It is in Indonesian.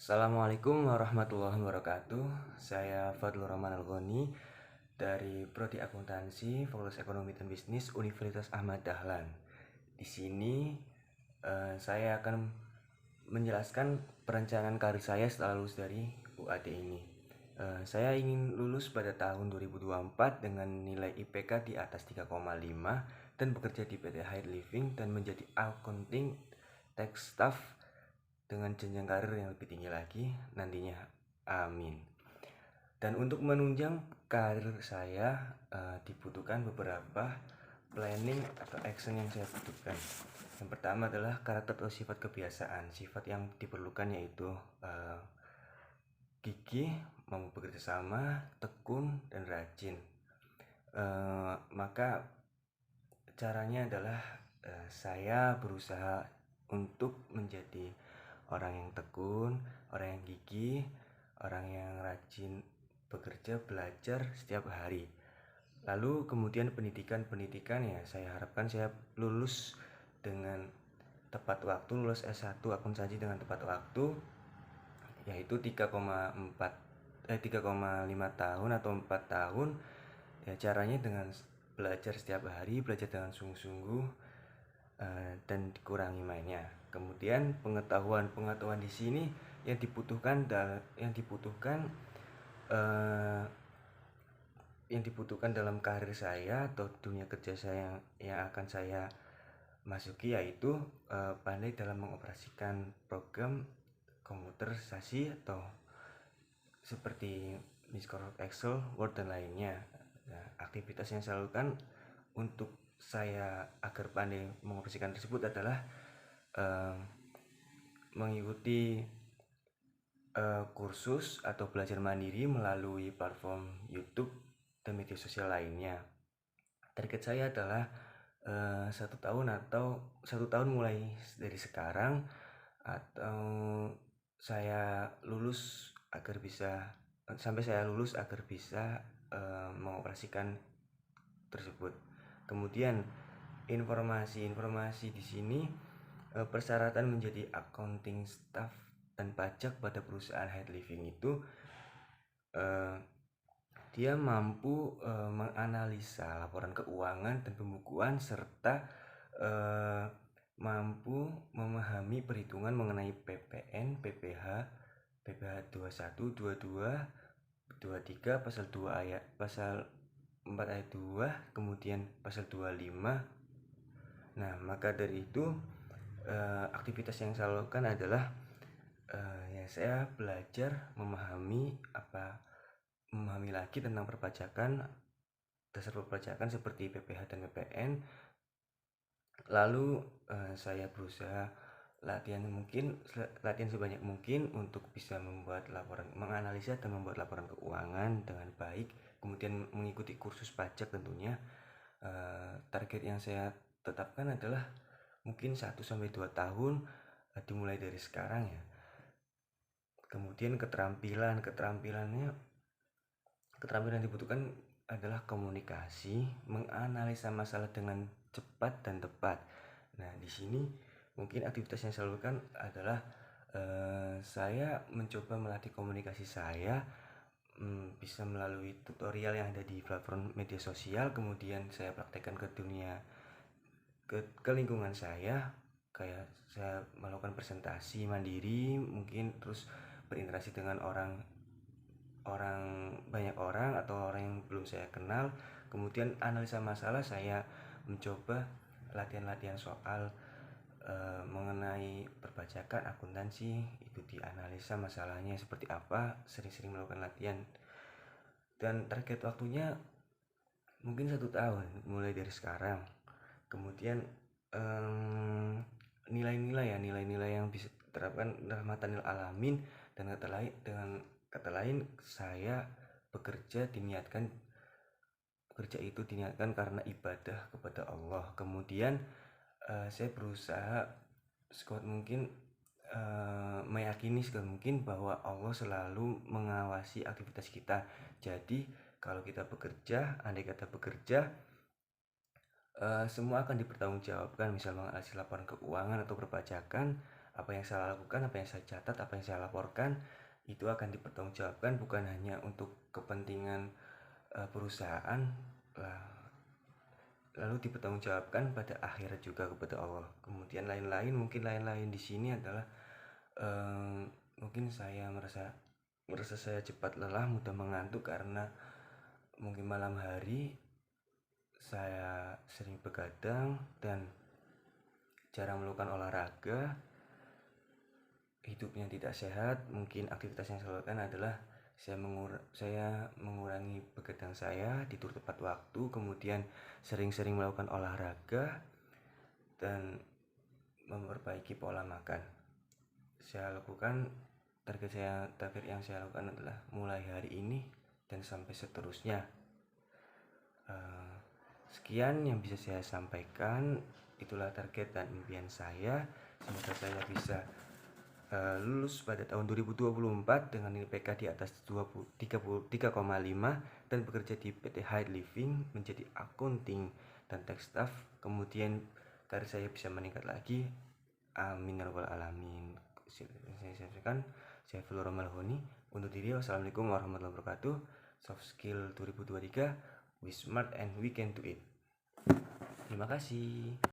Assalamualaikum warahmatullahi wabarakatuh. Saya Fadlur Rahman Algoni dari Prodi Akuntansi, Fakultas Ekonomi dan Bisnis Universitas Ahmad Dahlan. Di sini saya akan menjelaskan perencanaan karir saya setelah lulus dari UAD ini. Saya ingin lulus pada tahun 2024 dengan nilai IPK di atas 3,5 dan bekerja di PT High Living dan menjadi accounting tax staff dengan jenjang karir yang lebih tinggi lagi nantinya. Amin. Dan untuk menunjang karir saya dibutuhkan beberapa planning atau action yang saya butuhkan. Yang pertama adalah karakter atau sifat kebiasaan. Sifat yang diperlukan yaitu gigih, mampu bekerja sama, tekun, dan rajin. Maka caranya adalah saya berusaha untuk menjadi orang yang tekun, orang yang gigih, orang yang rajin bekerja, belajar setiap hari. Lalu kemudian pendidikan ya, saya harapkan saya lulus dengan tepat waktu, lulus S1 akuntansi dengan tepat waktu, yaitu 3,5 tahun atau 4 tahun. Ya, caranya dengan belajar setiap hari, belajar dengan sungguh-sungguh, dan dikurangi mainnya. Kemudian pengetahuan di sini yang dibutuhkan dalam karir saya atau dunia kerja saya yang akan saya masuki, yaitu pandai dalam mengoperasikan program komputerisasi atau seperti Microsoft Excel, Word, dan lainnya. Nah, aktivitas yang saya lakukan untuk saya agar pandai mengoperasikan tersebut adalah mengikuti kursus atau belajar mandiri melalui platform YouTube dan media sosial lainnya. Target saya adalah 1 tahun mulai dari sekarang, atau saya lulus agar bisa sampai saya lulus agar bisa mengoperasikan tersebut. Kemudian informasi di sini, persyaratan menjadi accounting staff dan pajak pada perusahaan High Living itu dia mampu menganalisa laporan keuangan dan pembukuan serta mampu memahami perhitungan mengenai PPN, PPH, PPH 21, 22, 23, pasal 4 ayat 2, kemudian pasal 25. Nah, maka dari itu aktivitas yang saya lakukan adalah ya saya belajar memahami lagi tentang perpajakan, dasar perpajakan seperti PPH dan PPN. Lalu saya berusaha latihan sebanyak mungkin untuk bisa menganalisa dan membuat laporan keuangan dengan baik. Kemudian mengikuti kursus pajak tentunya. Target yang saya tetapkan adalah mungkin 1-2 tahun, dimulai dari sekarang ya. Kemudian keterampilan yang dibutuhkan adalah komunikasi, menganalisa masalah dengan cepat dan tepat. Nah, di sini mungkin aktivitas yang saya lakukan adalah saya mencoba melatih komunikasi saya, bisa melalui tutorial yang ada di platform media sosial. Kemudian saya praktekkan ke lingkungan saya, kayak saya melakukan presentasi mandiri mungkin, terus berinteraksi dengan banyak orang atau orang yang belum saya kenal. Kemudian analisa masalah, saya mencoba latihan soal mengenai perpajakan, akuntansi, itu dianalisa masalahnya seperti apa, sering-sering melakukan latihan. Dan target waktunya mungkin 1 tahun mulai dari sekarang. Kemudian nilai-nilai yang bisa diterapkan rahmatan lil alamin, dan kata lain saya bekerja itu diniatkan karena ibadah kepada Allah. Kemudian saya berusaha sekuat mungkin meyakini segala mungkin bahwa Allah selalu mengawasi aktivitas kita. Jadi kalau kita andai kata bekerja, semua akan dipertanggungjawabkan. Misal menganalisis laporan keuangan atau perpajakan, apa yang saya lakukan, apa yang saya catat, apa yang saya laporkan itu akan dipertanggungjawabkan, bukan hanya untuk kepentingan perusahaan lah, lalu dipertanggungjawabkan pada akhirat juga kepada Allah. Kemudian lain-lain di sini adalah mungkin saya merasa saya cepat lelah, mudah mengantuk karena mungkin malam hari saya sering begadang dan jarang melakukan olahraga, hidupnya tidak sehat. Mungkin aktivitas yang saya lakukan adalah saya mengurangi begadang saya, tidur tepat waktu, kemudian sering-sering melakukan olahraga dan memperbaiki pola makan. Saya lakukan target yang saya lakukan adalah mulai hari ini dan sampai seterusnya. Sekian yang bisa saya sampaikan, itulah target dan impian saya. Semoga saya bisa lulus pada tahun 2024 dengan nilai PK di atas 3,5 dan bekerja di PT High Living menjadi accounting dan tax staff. Kemudian karir saya bisa meningkat lagi. Amin ya rabbal alamin. Saya sampaikan, saya Fadlur Rahman Al-Ghani untuk diri. Wassalamualaikum warahmatullahi wabarakatuh. Soft skill 2023, we smart and we can do it. Terima kasih.